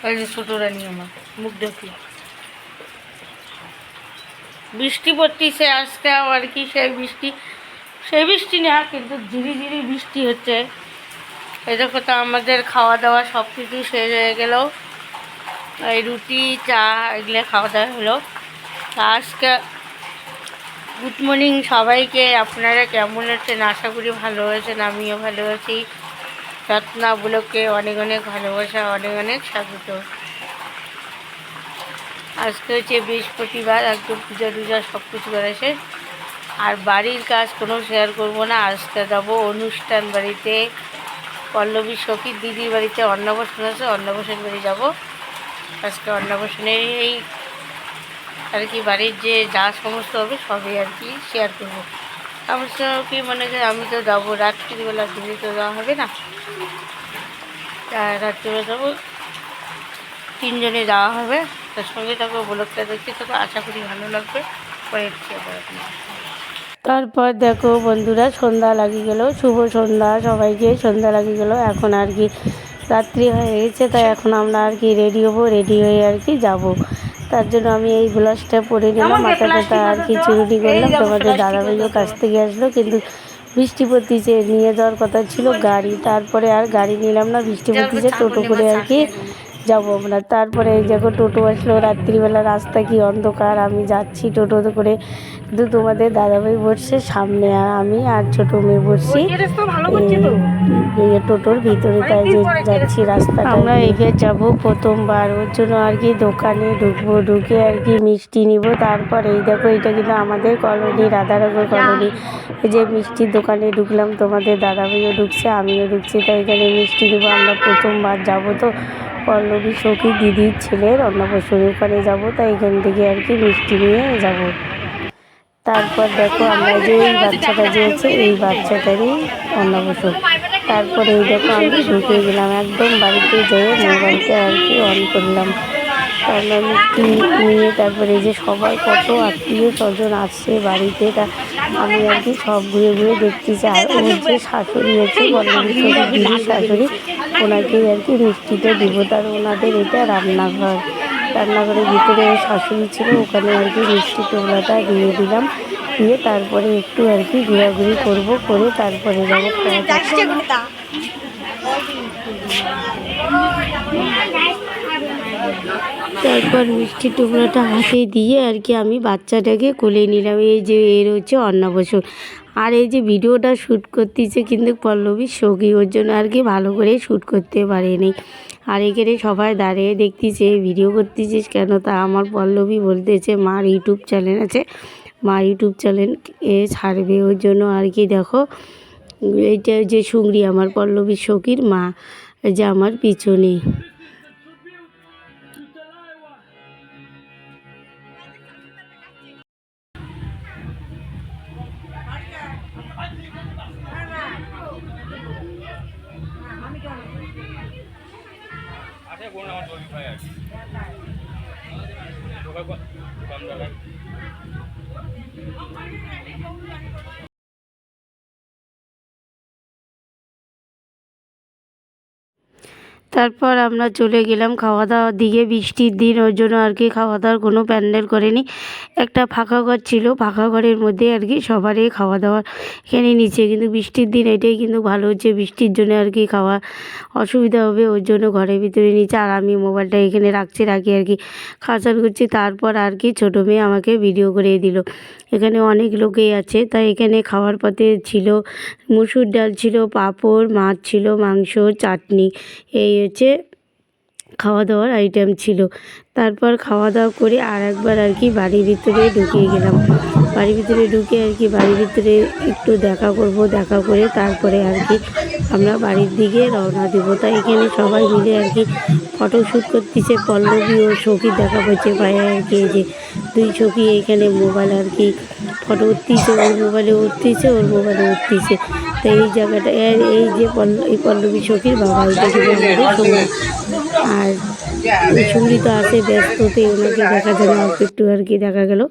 ওই যে ছোটো রানী আমার মুখ দেখি বৃষ্টি পড়তেছে আজকে আর কি সেই বৃষ্টি না কিন্তু ঝিরি ঝিরি বৃষ্টি হচ্ছে। এই দেখো তো আমাদের খাওয়া দাওয়া সব কিছু শেষ হয়ে গেল। এই রুটি চা এগুলো খাওয়া দাওয়া হলো। আজকে গুড মর্নিং সবাইকে। আপনারা কেমন আছেন? আশা করি ভালো আছেন, আমিও ভালো আছি। রত্না ব্লকে অনেক অনেক ভালোবাসা, অনেক অনেক স্বাগত। আজকে হচ্ছে বৃহস্পতিবার, একদম পূজা টুজা সব কিছু করেছে। আর বাড়ির কাজ কোনো শেয়ার করব না। আজকে যাবো অনুষ্ঠান বাড়িতে, পল্লবী সখীর দিদির বাড়িতে অন্নপ্রাশন আছে, অন্নপ্রাশন বাড়ি যাব। আজকে অন্নপ্রাশনের এই আর কি বাড়ির যে যা সমস্ত হবে সবই আর কি শেয়ার করবো। আমার কি মনে হয় আমি তো যাবো রাত্রিবেলা, দিনে তো যাওয়া হবে না, রাত্রিবেলা যাবো, তিনজনে যাওয়া হবে। তার সঙ্গে থাকবো, ব্লগটা দেখছি তো আশা করি ভালো লাগবে। পরে তারপর দেখো বন্ধুরা, সন্ধ্যা লাগিয়ে গেল। শুভ সন্ধ্যা সবাইকে, সন্ধ্যা লাগিয়ে গেল। এখন আর কি রাত্রি হয়ে গেছে, তাই এখন আমরা আর কি রেডি হবো, রেডি হয়ে আর কি যাবো। তার জন্য আমি এই ব্লাউজটা পরে নিলাম, মাথাটা আর কি চুরুটি করলাম। তোমাদের দাদাভাইও কাছ থেকে আসলো, কিন্তু বৃষ্টি পড়তিছে, নিয়ে যাওয়ার কথা ছিল গাড়ি। তারপরে আর গাড়ি নিলাম না, বৃষ্টি পড়তিছে, টোটো করে আর কি যাবো আমরা। তারপরে এই দেখো টোটো আসলো। রাত্রিবেলা রাস্তা কি অন্ধকার, আমি যাচ্ছি টোটোতে করে, কিন্তু তোমাদের দাদাভাই বসছে সামনে, আর আমি আর ছোটো মেয়ে বসছি টোটোর ভিতরে। তাই যে যাচ্ছি রাস্তা, আমরা এগিয়ে যাবো প্রথমবার, ওর জন্য আর কি দোকানে ঢুকবো, ঢুকে আর কি মিষ্টি নিব। তারপর এই দেখো, এটা কিন্তু আমাদের কলোনি, রাধানগর কলোনি। এই যে মিষ্টির দোকানে ঢুকলাম, তোমাদের দাদাভাইও ঢুকছে, আমিও ঢুকছি। তাই এখানে মিষ্টি নিব, আমরা প্রথমবার যাবো তো। পল্লবী সখী দিদির ছেলের অন্নপ্রাশন, ওখানে যাবো, তাই এখান থেকে আর কি মিষ্টি নিয়ে যাব। তারপর দেখো আমরা যে এই বাচ্চাটা যে আছে, এই বাচ্চাটারই অন্নপ্রাশন। তারপরে এই দেখো আমি ঢুকে গেলাম, একদম বাড়িতে যেয়ে মোবাইলটা আর কি অন করলাম। তারপর মিষ্টি নিয়ে তারপরে এই যে সবাই কত আত্মীয় স্বজন আসছে বাড়িতে, তা আমি আর কি সব ঘুরে ঘুরে দেখতেছি। আর ওর যে শাশুড়ি আছে, পল্লবী সখীর দিদির শাশুড়ি, ওনাকেই আর কি মিষ্টিটা দিব। তার ওনাদের এটা রান্নাঘর, রান্নাঘরের ভিতরে শাশুড়ি ছিল, ওখানে আর কি মিষ্টি টোপলাটা দিয়ে দিলাম। দিয়ে তারপরে একটু আর কি ঘোরাঘুরি করবো, করে তারপরে যাবো খাওয়া। তারপর মিষ্টি টুকরোটা হাতে দিয়ে আর কি আমি বাচ্চাটাকে কোলে নিলাম। এই যে এর হচ্ছে অন্নপ্রাশন। আর এই যে ভিডিওটা শ্যুট করতেছে কিন্তু পল্লবী সখী, ওর জন্য আর কি ভালো করে শ্যুট করতে পারেনি। আর এখানে সবাই দাঁড়িয়ে দেখতেছে, ভিডিও করতেছিস কেন? তা আমার পল্লবী বলতেছে মার ইউটিউব চ্যানেল আছে, মা ইউটিউব চ্যানেল এ ছাড়বে, ওর জন্য আর কি দেখো এইটা যে সুংরি আমার পল্লবী সখীর মা, যে আমার পিছনে। তারপর আমরা চলে গেলাম খাওয়া দাওয়ার দিকে। বৃষ্টির দিন, ওর জন্য আর কি খাওয়া দাওয়ার কোনো প্যান্ডেল করেনি। একটা ফাঁকা ঘর ছিল, ফাঁকা ঘরের মধ্যে আর কি সবারই খাওয়া দাওয়া এখানে নিচে। কিন্তু বৃষ্টির দিন এটাই কিন্তু ভালো হচ্ছে, বৃষ্টির জন্য আর কি খাওয়া অসুবিধা হবে, ওর জন্য ঘরের ভিতরে নিচে। আর আমি মোবাইলটা এখানে রাখি আর কি খাওয়া চালু করছি। তারপর আর কি ছোটো মেয়ে আমাকে ভিডিও করে দিল। এখানে অনেক লোকেই আছে, তাই এখানে খাওয়ার পথে ছিল মুসুর ডাল ছিল, পাঁপড়, মাছ ছিল, মাংস, চাটনি, এই হচ্ছে খাওয়া দাওয়ার আইটেম ছিল। তারপর খাওয়া দাওয়া করে আর একবার আর কি বাড়ির ভিতরে ঢুকিয়ে গেলাম। বাড়ির ভিতরে ঢুকে আর কি বাড়ির ভিতরে একটু দেখা করব, দেখা করে তারপরে আর কি আমরা বাড়ির দিকে রওনা দেব। তাই এখানে সবাই মিলে আর কি ফটোশ্যুট করতেছে, পল্লবী ও সখী দেখা পাচ্ছে পায়ে আর কি। এই যে দুই সখী এখানে মোবাইল আর কি ফটো উঠতেছে, ওর মোবাইলে উঠতেছে, ওর মোবাইলে উঠতেছে। তো এই জায়গাটা এই যে পল্লবী সখীর বাবা, এটা কিন্তু আমাদের সঙ্গে। আর সঙ্গী তো আছে ব্যস্ততে, ওনাকে দেখা যায় না, অল্প একটু আর কি দেখা গেল।